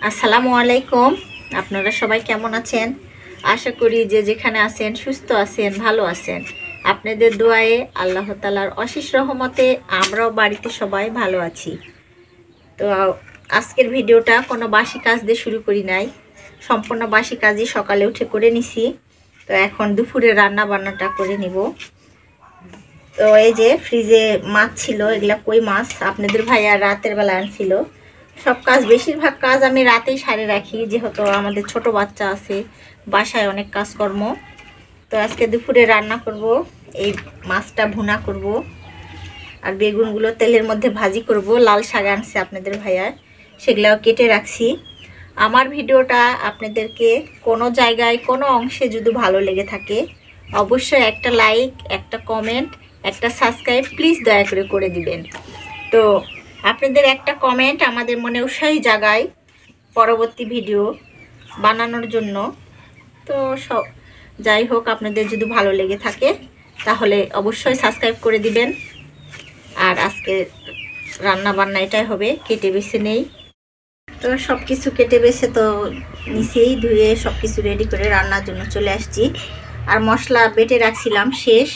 আসসালামু আলাইকুম। আপনারা সবাই কেমন আছেন? আশা করি যে যেখানে আছেন সুস্থ আছেন, ভালো আছেন। আপনাদের দোয়ায়ে আল্লাহ তাআলার অশেষ রহমতে আমরাও বাড়িতে সবাই ভালো আছি। তো আজকের ভিডিওটা কোনো বাসি কাজ দিয়ে শুরু করি নাই, সম্পূর্ণ বাসি কাজই সকালে উঠে করে নিছি। তো এখন দুপুরে রান্না বান্নাটা করে নিব। তো এই যে ফ্রিজে মাছ ছিল, এগুলা কই মাছ, আপনাদের ভাইয়া রাতের বেলা আনছিল। সব কাজ, বেশিরভাগ কাজ আমি রাতেই সারে রাখি, যেহেতু আমাদের ছোট বাচ্চা আছে, বাসায় অনেক কাজকর্ম। তো আজকে দুপুরে রান্না করব, এই মাছটা ভুনা করব, আর বেগুনগুলো তেলের মধ্যে ভাজি করব। লাল শাক আনছে আপনাদের ভাইয়া, সেগুলাও কেটে রাখছি। আমার ভিডিওটা আপনাদেরকে কোনো জায়গায় কোনো অংশে যদি ভালো লেগে থাকে, অবশ্যই একটা লাইক, একটা কমেন্ট, একটা সাবস্ক্রাইব প্লিজ দয়া করে দিবেন। তো আপনাদের একটা কমেন্ট আমাদের মনে উৎসাহী জাগায় পরবর্তী ভিডিও বানানোর জন্য। তো সব যাই হোক, আপনাদের যদি ভালো লেগে থাকে তাহলে অবশ্যই সাবস্ক্রাইব করে দিবেন। আর আজকে রান্না বান্না এটাই হবে, কেটে বেছে নেই। তো সব কিছু কেটে বেছে তো নিচেই ধুয়ে সব কিছু রেডি করে রান্নার জন্য চলে আসছি। আর মশলা বেটে রাখছিলাম শেষ,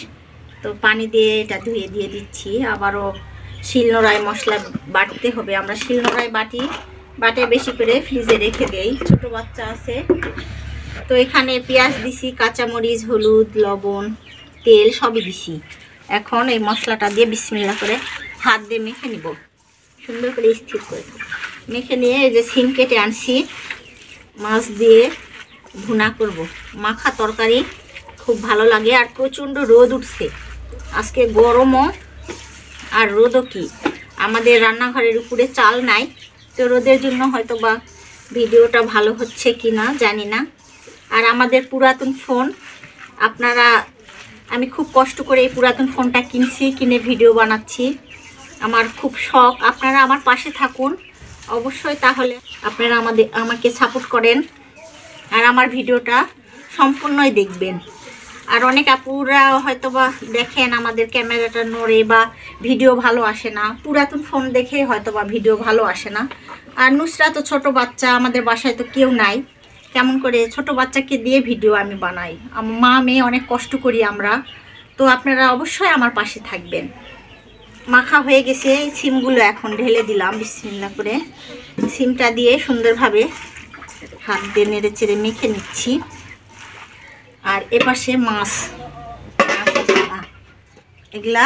তো পানি দিয়ে এটা ধুয়ে দিয়ে দিচ্ছি। আবারও শিলনোড়ায় মশলা বাটতে হবে, আমরা শিলনোড়ায় বাটে বেশি করে ফ্রিজে রেখে দেই, ছোট বাচ্চা আছে। তো এখানে পেঁয়াজ দিছি, কাঁচামরিচ, হলুদ, লবণ, তেল সবই দিছি। এখন এই মশলাটা দিয়ে বিসমিল্লাহ করে হাত দিয়ে মেখে নিব, সুন্দর করে স্থির করে মেখে নিয়ে এই যে সিম কেটে আনছি, মাছ দিয়ে ভুনা করব। মাখা তরকারি খুব ভালো লাগে। আর প্রচণ্ড রোদ উঠছে আজকে, গরমও আর রোদও কি, আমাদের রান্নাঘরের উপরে চাল নাই, তো রোদের জন্য হয়তো বা ভিডিওটা ভালো হচ্ছে কি না জানি না। আর আমাদের পুরাতন ফোন, আপনারা, আমি খুব কষ্ট করে এই পুরাতন ফোনটা কিনে ভিডিও বানাচ্ছি। আমার খুব শখ, আপনারা আমার পাশে থাকুন অবশ্যই, তাহলে আপনারা আমাকে সাপোর্ট করেন আর আমার ভিডিওটা সম্পূর্ণই দেখবেন। আর অনেক আপুরা হয়তো বা দেখেন আমাদের ক্যামেরাটা নড়ে বা ভিডিও ভালো আসে না, পুরাতন ফোন দেখে হয়তো বা ভিডিও ভালো আসে না। আর নুসরা তো ছোট বাচ্চা, আমাদের বাসায় তো কেউ নাই, কেমন করে ছোট বাচ্চাকে দিয়ে ভিডিও আমি বানাই? মা মেয়ে অনেক কষ্ট করি আমরা। তো আপনারা অবশ্যই আমার পাশে থাকবেন। মাখা হয়ে গেছে, এই সিমগুলো এখন ঢেলে দিলাম বিসমিল্লাহ করে। সিমটা দিয়ে সুন্দরভাবে হাত দিয়ে নেড়ে চেড়ে মেখে নিচ্ছি। আর এপাশে মাছ, এগুলা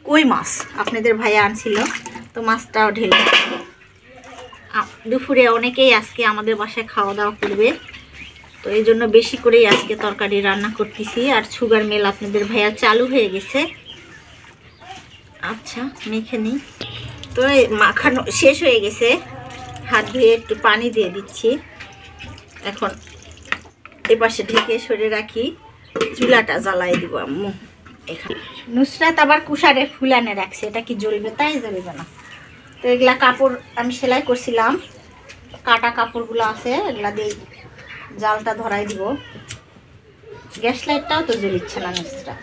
কই মাছ আপনাদের ভাইয়া আনছিল, তো মাছটাও ঢেলে। দুপুরে অনেকেই আজকে আমাদের বাসায় খাওয়া দাওয়া করবে, তো এই জন্য বেশি করেই আজকে তরকারি রান্না করতেছি। আর সুগার মিল আপনাদের ভাইয়া চালু হয়ে গেছে। আচ্ছা, মেখে নিই। তো মাখানো শেষ হয়ে গেছে, হাত ধুয়ে একটু পানি দিয়ে দিচ্ছি। এখন এপাশে ঢেকে সরে রাখি, চুলাটা জ্বালাই দিব আম্মু। এখানে নুসরাত আবার কুষারে ফুলানে রাখছে, এটা কি জ্বলবে? তাই জ্বলবে না। তো এগুলা কাপড় আমি সেলাই করছিলাম, কাটা কাপড়গুলো আছে, এগুলা দিয়ে জালটা ধরাই দিব। গ্যাস লাইটটাও তো জ্বলিচ্ছে না নুসরাত।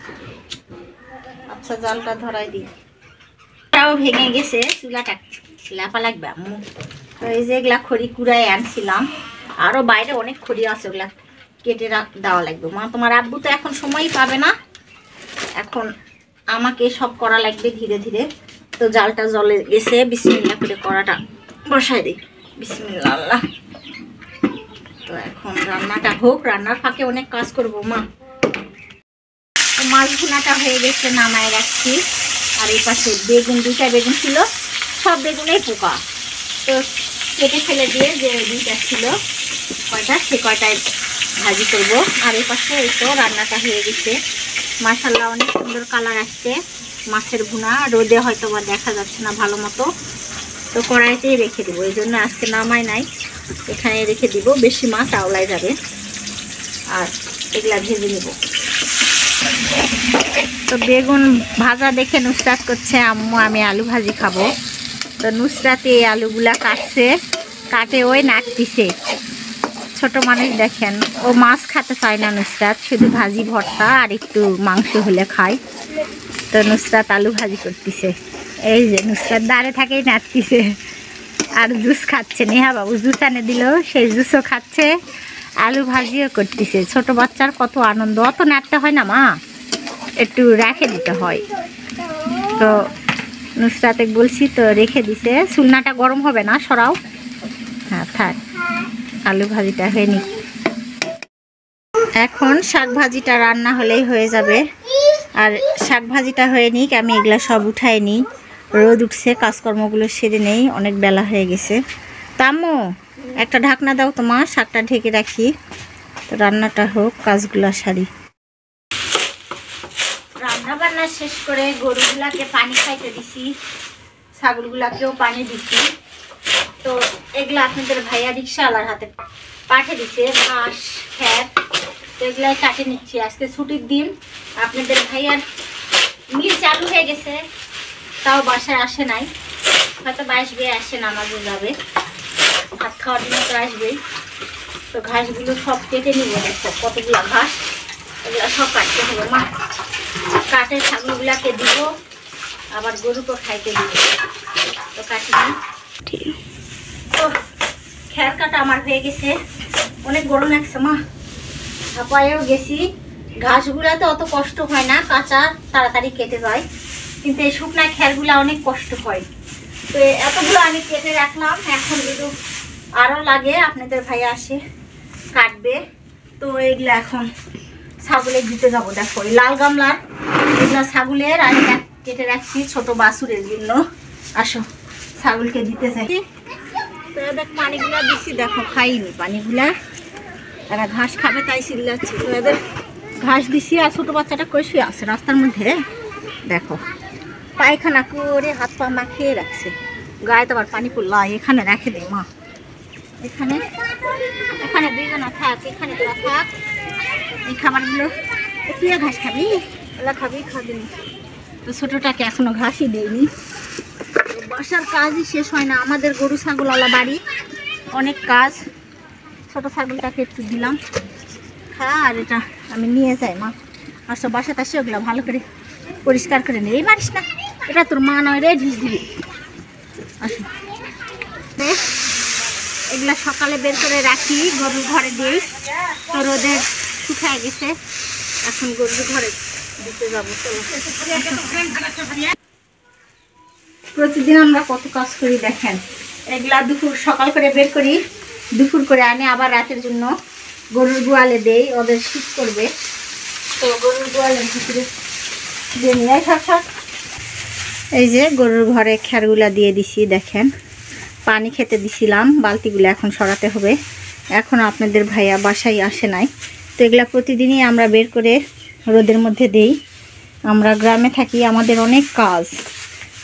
আচ্ছা, জালটা ধরাই দিই। এটাও ভেঙে গেছে, চুলাটা লেপা লাগবে আম্মু। তো এই যে এগুলা খড়ি কুড়ায় আনছিলাম, আরও বাইরে অনেক খড়ি আছে, ওগুলা কেটে দেওয়া লাগবে। মা তোমার আব্বু তো এখন সময়ই পাবে না, এখন আমাকে সব করা লাগবে ধীরে ধীরে। তো জালটা জ্বলে গেছে, বিসমিল্লাহ করে কড়াটা বসাই দিই, বিসমিল্লাহ আল্লাহ। তো এখন রান্নাটা হোক, রান্নার ফাঁকে অনেক কাজ করবো মা। মাছ ভুনাটা হয়ে গেছে, নামায় রাখছি। আর এই পাশে বেগুন, দুইটা বেগুন ছিল, সব বেগুনেই পোকা, তো কেটে ফেলে দিয়ে যে দুইটা ছিল কয়টা, সে কয়টায় ভাজি করব। আর এই পাশে এই তো রান্নাটা হয়ে গেছে, মাশাআল্লাহ অনেক সুন্দর কালার আসছে। মাছের ভুনা রোদে হয়তো বা দেখা যাচ্ছে না ভালো মতো, তো কড়াইতেই রেখে দেবো, এই জন্য আজকে নামাই নাই, এখানে রেখে দিব। বেশি মাছ আওলায় যাবে। আর এগুলা ভেজে নেব। তো বেগুন ভাজা দেখে নুসরাত করছে আম্মু আমি আলু ভাজি খাবো। তো নুসরাতে এই আলুগুলা কাটে ওই নাকতিছে, ছোট মানুষ দেখেন, ও মাছ খেতে চায় না নুসরাত, শুধু ভাজি ভর্তা আর একটু মাংস হলে খায়। তো নুসরাত আলু ভাজি করতেছে, এই যে নুসরাত দাঁড়ে থাকেই নাচতেছে। আর জুস খাচ্ছে, নেহা বাবু জুস এনে দিল, সেই জুসও খাচ্ছে, আলু ভাজিও করতেছে। ছোট বাচ্চার কত আনন্দ, অত নাড়তে হয় না মা, একটু রেখে দিতে হয়। তো নুসরাতে বলছি তো রেখে দিছে। চুলনাটা গরম হবে না, সরাও। হ্যাঁ থাক, আলু ভাজিটা হয়ে নি। এখন শাক ভাজিটা রান্না হলেই হয়ে যাবে। আর শাক ভাজিটা হয়ে নিক, আমি এগুলা সব উঠাই নিই। রোদ উঠছে, কাজকর্মগুলো সেরে নেই, অনেক বেলা হয়ে গেছে। তাম্মু একটা ঢাকনা দাও তোমার, শাকটা ঢেকে রাখি, তো রান্নাটা হোক, কাজগুলো সারি। রান্না বান্না শেষ করে গরুগুলাকে পানি খাইতে দিছি, ছাগলগুলাকেও পানি দিছি। তো এগুলা আপনাদের ভাইয়া রিক্সাওয়ালার হাতে পাঠিয়ে দিছে, ঘাস খ্যার, তো এগুলাই কাটে নিচ্ছি। আজকে ছুটির দিন, আপনাদের ভাইয়ার মিল চালু হয়ে গেছে, তাও বাসায় আসে নাই, হয়তো আসবে, আসে নামাজে যাবে, ভাত খাওয়ার জন্য তো আসবেই। তো ঘাসগুলো সব কেটে নিব, দেখো কতগুলো ঘাস, এগুলো সব কাটতে হবে মা। কাটে ছাগলগুলাকে দিব, আবার গরুকে খাইতে দিব, তো কাটি নিই। তো খ্যার কাটা আমার হয়ে গেছে, অনেক গরম লাগছে মা, হাঁপায়েও গেছি। ঘাসগুলাতে অত কষ্ট হয় না, কাঁচা তাড়াতাড়ি কেটে যায়, কিন্তু এই শুকনা খ্যারগুলা অনেক কষ্ট হয়। তো এতগুলো আমি কেটে রাখলাম, এখন যদি আরও লাগে আপনাদের ভাইয়া আসে কাটবে। তো এগুলো এখন ছাগলের দিতে যাবো। দেখো এই লাল গামলার এগুলো ছাগলের, আর কেটে রাখছি ছোট বাছুরের জন্য। আসো ছাগলকে দিতে চাই। তো এদের পানিগুলা দিচ্ছি, দেখো খাইনি পানিগুলা, এরা ঘাস খাবে তাই চিল্লাচ্ছে। তো এদের ঘাস দিছি, আর ছোটো বাচ্চাটা কই শুয়ে আছে রাস্তার মধ্যে, দেখো পায়খানা করে হাত পা মাখিয়ে রাখছে, গায়ে তো আবার পানি পড়লা, এখানে রেখে দে মা, এখানে এখানে দুইজনা থাক, এখানে তোরা থাক। এই খাবারগুলো তুই ঘাস খাবি, ওলা খাবি, খাবি না। তো ছোটোটাকে এখনো ঘাসই দেয়নি, বাসার কাজই শেষ হয় না, আমাদের গরু ছাগলওয়ালা বাড়ি, অনেক কাজ। ছোটো ছাগলটাকে একটু দিলাম খা, আর এটা আমি নিয়ে যাই মা। আসো বাসাতে আসে ওগুলো ভালো করে পরিষ্কার করে নে, এই মারিস না, এটা তোর মা নয় রে, ঢিস দিবি। আসো এগুলা সকালে বের করে রাখি, গরুর ঘরে দিই, তো রোদে শুকায় গেছে, এখন গরুর ঘরে দিতে যাবো। প্রতিদিন আমরা কত কাজ করি দেখেন, এগুলা দুপুর সকাল করে বের করি, দুপুর করে আনি, আবার রাতের জন্য গরুর গোয়ালে দেই, ওদের শীত করবে, তো গরুর গোয়ালের ভিতরে দিয়ে নিয়ে থাক। এই যে গরুর ঘরে খ্যারগুলা দিয়ে দিছি, দেখেন পানি খেতে দিছিলাম, বালতিগুলো এখন সরাতে হবে। এখন আপনাদের ভাইয়া বাসায় আসে নাই, তো এগুলা প্রতিদিনই আমরা বের করে রোদের মধ্যে দেই। আমরা গ্রামে থাকি, আমাদের অনেক কাজ,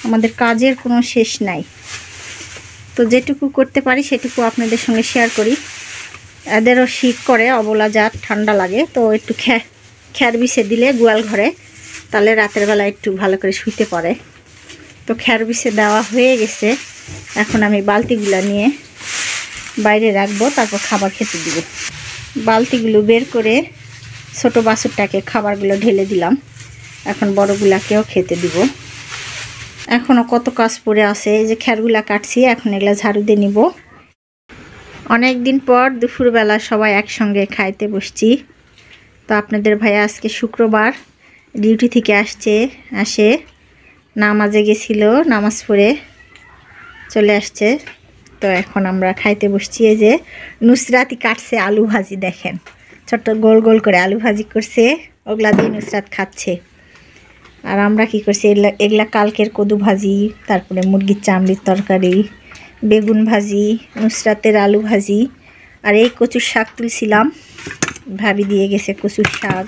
আমাদের কাজের কোনো শেষ নাই, তো যেটুকু করতে পারি সেটুকু আপনাদের সঙ্গে শেয়ার করি। এদেরও শীত করে, অবলা জাত, ঠান্ডা লাগে, তো একটু খ্যার বিছে দিলে গোয়াল ঘরে, তাহলে রাতের বেলা একটু ভালো করে শুইতে পারে। তো খ্যার বিছে দেওয়া হয়ে গেছে, এখন আমি বালতিগুলো নিয়ে বাইরে রাখবো, তারপর খাবার খেতে দিব। বালতিগুলো বের করে ছোট বাছুরটাকে খাবারগুলো ঢেলে দিলাম, এখন বড়গুলাকেও খেতে দিব। এখনও কত কাজ পড়ে আছে, এই যে খ্যারগুলা কাটছি, এখন এগুলা ঝাড়ু দিয়ে নিব। অনেক দিন পর দুপুরবেলা সবাই একসঙ্গে খাইতে বসছি। তো আপনাদের ভাইয়া আজকে শুক্রবার ডিউটি থেকে আসে নামাজে গেছিল, নামাজ পড়ে চলে আসছে, তো এখন আমরা খাইতে বসছি। এই যে নুসরাতি কাটছে আলু ভাজি, দেখেন ছোট্ট গোল গোল করে আলু ভাজি করছে, ওগুলা দিয়ে নুসরাত খাচ্ছে। আর আমরা কি করছি, এগুলা কালকের কদু ভাজি, তারপরে মুরগির চামড়ির তরকারি, বেগুন ভাজি, নুসরাতের আলু ভাজি, আর এই কচুর শাক তুলছিলাম, ভাবি দিয়ে গেছে কচুর শাক,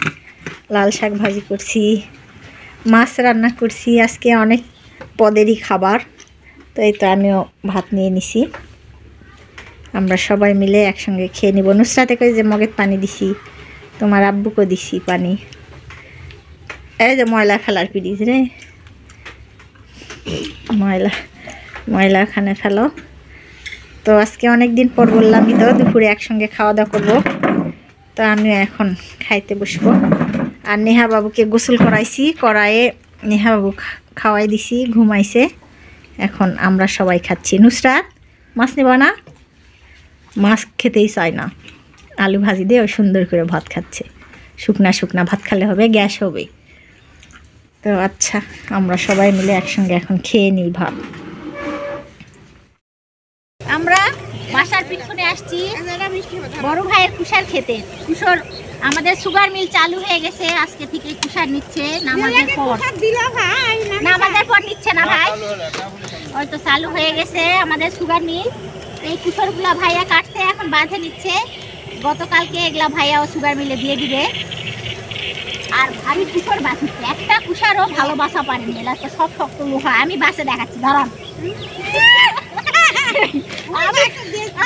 লাল শাক ভাজি করছি, মাছ রান্না করছি। আজকে অনেক পদেরই খাবার, তো এই তো আমিও ভাত নিয়ে নিছি, আমরা সবাই মিলে একসঙ্গে খেয়ে নিব। নুসরাতে করে যে মগের পানি দিছি, তোমার আব্বুকে দিছি পানি। এই যে ময়লা ফেলার পিড়িস রে, ময়লা এখানে ফেলো। তো আজকে অনেক দিন পর বললামই তো দুপুরে একসঙ্গে খাওয়া দাওয়া করবো, তো আমিও এখন খাইতে বসবো। আর নেহা বাবুকে গোসল করাইছি, করায়ে নেহা বাবু খাওয়াই দিছি, ঘুমাইছে, এখন আমরা সবাই খাচ্ছি। নুসরাত মাছ নেব না, মাছ খেতেই চায় না। আলু ভাজি দিয়ে সুন্দর করে ভাত খাচ্ছে। শুকনা শুকনা ভাত খেলে হবে, গ্যাস হবে। তো আচ্ছা, আমরা সবাই মিলে একসঙ্গে এখন খেয়ে নিই ভাত। আমরা বাসার পিছনে আসছি বড় ভাইয়ের কুশার খেতে। কুশর আমাদের সুগার মিল চালু হয়ে গেছে, আজকে থেকে কুশার নিচ্ছে নামাজের পর। নামাজের পর নিচ্ছে না ভাই, ওই তো চালু হয়ে গেছে আমাদের সুগার মিল। এই কুশরগুলা ভাইয়া কাটছে, এখন বাঁধে নিচ্ছে। গতকালকে এগুলা ভাইয়া ও সুগার মিলে দিয়ে দিবে। আর ভাবি কুশর বাঁচিচ্ছে, একটা কুশারও ভালো বাসা পারেনি, এলা তো সব শক্ত লোহা। আমি বাসে দেখাচ্ছি, দাঁড়ান।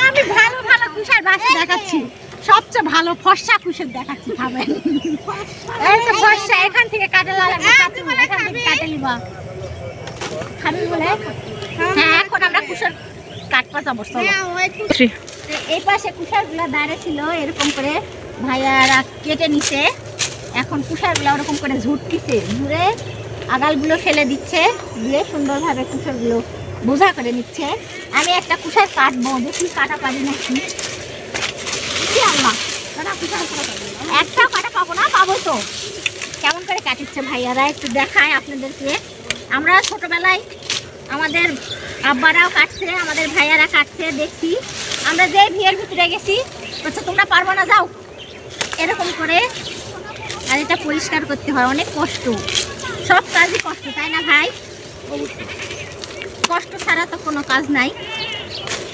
আমি ভালো ভালো কুশার বাসে দেখাচ্ছি, সবচেয়ে ভালো ফর্সা কুশার দেখাচ্ছি। খাবেন এই তো ফর্সা, এখান থেকে কাটে লাগবে, এখান থেকে কাটে নিবা। খাবি বলে? হ্যাঁ, এখন আমরা কুশার কাটপা যাবো। এই পাশে কুশারগুলো দাঁড়িয়ে ছিল, এরকম করে ভাইয়ারা কেটে নিছে। এখন কুশারগুলো ওরকম করে ঝুটতিছে, ঝুড়ে আগালগুলো ফেলে দিচ্ছে, দিয়ে সুন্দরভাবে কুশারগুলো বোঝা করে নিচ্ছে। আমি একটা কুশার কাটবো, দেখি কাটা পারি নাকি। একটাও কাটা পাবো না, পাবো তো। কেমন করে কাটিচ্ছে ভাইয়ারা একটু দেখায় আপনাদেরকে। আমরা ছোটবেলায় আমাদের আব্বারাও কাটছে, আমাদের ভাইয়ারা কাটছে দেখছি। আমরা যে ভিড়ের ভিতরে গেছি, বলছে তোমরা পারবো না, যাও, এরকম করে। আর এটা পরিষ্কার করতে হয়, অনেক কষ্ট, সব কাজই কষ্ট, তাই না ভাই? কষ্ট ছাড়া তো কোনো কাজ নাই।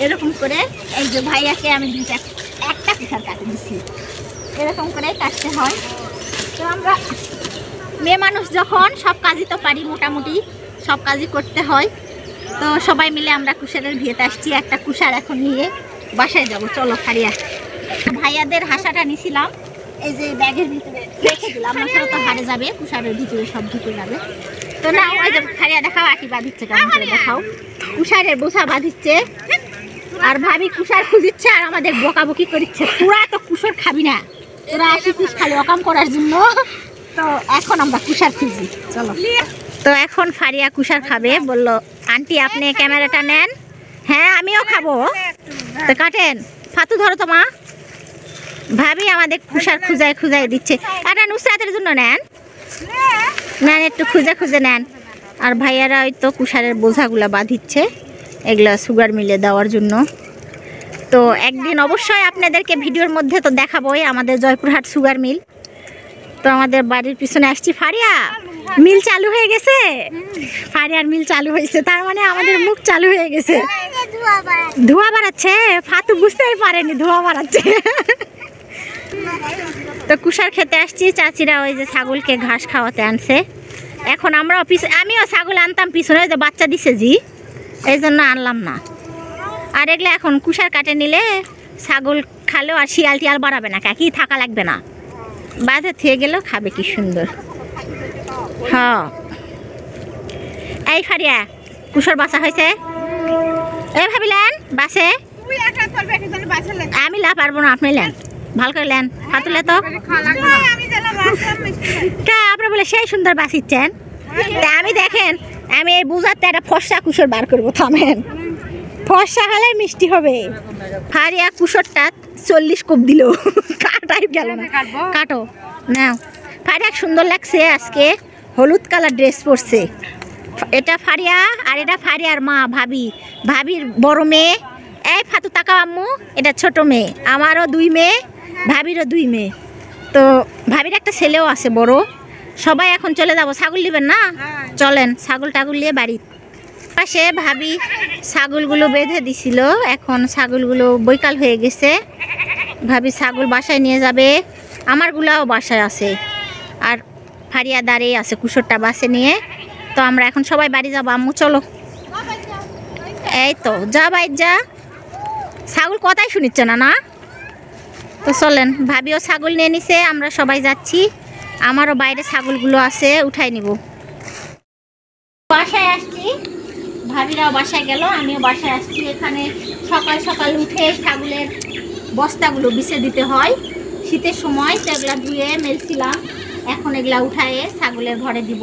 এরকম করে এই যে ভাইয়াকে আমি একটা কুশার কাটে দিচ্ছি, এরকম করে কাটতে হয়। তো আমরা মেয়ে মানুষ যখন সব কাজই তো পারি, মোটামুটি সব কাজই করতে হয়। তো সবাই মিলে আমরা কুশারের ভিয়েতে আসছি। একটা কুশার এখন নিয়ে বাসায় যাব, চলো ফারিয়া। ভাইয়াদের হাসাটা নিছিলাম, এই যে ব্যাগের ভিতরে রেখে দিলাম, মশলা তো হারে যাবে, কুশারের ভিতরে সব ঢুকে যাবে। তো না, ওই যে ফারিয়া দেখাও আটি বাঁধিচ্ছে, কেমন করে দেখাও। কুশারের বোঝা বাঁধিচ্ছে, আর ভাবি কুশার খুঁজিচ্ছে, আর আমাদের বকাবকি করছে, তোরা তো কুশার খাবি না, তোরা আসিস খালি অকাম করার জন্য। তো এখন আমরা কুশার খুঁজি, চলো। তো এখন ফারিয়া কুশার খাবে, বললো আন্টি আপনি ক্যামেরাটা নেন। হ্যাঁ, আমিও খাবো। তো কাটেন, ফাতু ধরো তো মা। ভাবি আমাদের কুশার খুঁজায় খুঁজায় দিচ্ছে। এটা নুসরাতের জন্য নেন, নেন, একটু খুঁজে খুঁজে নেন। আর ভাইয়ারা ওই তো কুশারের বোঝাগুলা বাঁধিচ্ছে, এগুলা সুগার মিলে দেওয়ার জন্য। তো একদিন অবশ্যই আপনাদেরকে ভিডিওর মধ্যে তো দেখাবোই আমাদের জয়পুরহাট সুগার মিল। তো আমাদের বাড়ির পিছনে আসছি। ফারিয়া মিল চালু হয়ে গেছে, ফারিয়ার মিল চালু হয়েছে, তার মানে আমাদের মুখ চালু হয়ে গেছে। ধোঁয়া বাড়াচ্ছে, ফাতু বুঝতেই পারেনি ধোঁয়া বাড়াচ্ছে। তো কুশার খেতে আসছি, চাচিরা ওই যে ছাগলকে ঘাস খাওয়াতে আনছে। এখন আমরাও আমিও ছাগল আনতাম পিছনে, যে বাচ্চা দিছে জি, এই জন্য আনলাম না। আর এগুলো এখন কুশার কাটে নিলে ছাগল খালেও আর শিয়াল টিয়াল বাড়াবে না, কাকি থাকা লাগবে না, বাঁধে থেকে গেলেও খাবে কি সুন্দর। হ্যাঁ, এই ফারিয়া কুশার বাসা হয়েছে, এই ভাবিলান বাসে। আমি লা পারবো না, আপনি লেন, ভাল করে লেন, হাতুলে তো। আপনি বলে সেই সুন্দর বাসিচ্ছেন, আমি দেখেন আমি এই বুঝাতে একটা ফর্সা কুশর বার করবো, থামেন। ফর্সা হলে মিষ্টি হবে। ফারিয়া কুশরটা 40 কোপ দিল, কাটাই গেল না। কাটো না, ফারিয়া সুন্দর লাগছে আজকে, হলুদ কালার ড্রেস পরছে। এটা ফারিয়া, আর এটা ফারিয়ার মা ভাবি, ভাবির বড় মেয়ে। এই ফাতু তাকাও আম্মু, এটা ছোট মেয়ে, আমারও 2 মেয়ে, ভাবিরও 2 মেয়ে। তো ভাবির একটা ছেলেও আছে বড়। সবাই এখন চলে যাব, ছাগল নেবেন না? চলেন ছাগল টাগল নিয়ে বাড়ি। পাশে ভাবি ছাগলগুলো বেঁধে দিছিল, এখন ছাগলগুলো বৈকাল হয়ে গেছে। ভাবি ছাগল বাসায় নিয়ে যাবে, আমারগুলাও বাসায় আছে। আর ফারিয়া দাঁড়িয়ে আছে কুশরটা বাসে নিয়ে। তো আমরা এখন সবাই বাড়ি যাবো, আম্মু চলো। এই তো যা বাইর যা, ছাগল কথাই শুনিচ্ছে না না। তো চলেন, ভাবিও ছাগল নিয়ে নিছে, আমরা সবাই যাচ্ছি। আমারও বাইরে ছাগলগুলো আছে, উঠাই নিব। বাসায় আসছি, ভাবিরাও বাসায় গেল, আমিও বাসায় আসছি। এখানে সকাল সকাল উঠে ছাগলের বস্তাগুলো বিছে দিতে হয় শীতের সময়, তো এগুলা ধুয়ে মেলছিলাম, এখন এগুলা উঠায়ে ছাগলের ঘরে দিব।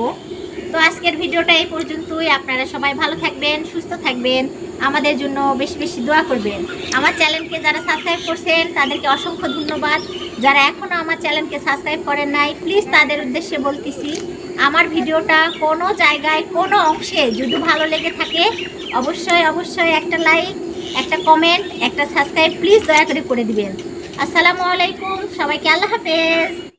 তো আজকের ভিডিওটা এই পর্যন্তই। আপনারা সবাই ভালো থাকবেন, সুস্থ থাকবেন। আমাদের জন্য বেশি বেশি দোয়া করবেন। আমার চ্যানেলকে যারা সাবস্ক্রাইব করছেন তাদেরকে অসংখ্য ধন্যবাদ। যারা এখনও আমার চ্যানেলকে সাবস্ক্রাইব করেন নাই, প্লিজ তাদের উদ্দেশ্যে বলতেছি, আমার ভিডিওটা কোনো জায়গায় কোনো অংশে যদি ভালো লেগে থাকে অবশ্যই অবশ্যই একটা লাইক, একটা কমেন্ট, একটা সাবস্ক্রাইব প্লিজ দয়া করে দিবেন। আসসালামু আলাইকুম, সবাইকে আল্লাহ হাফেজ।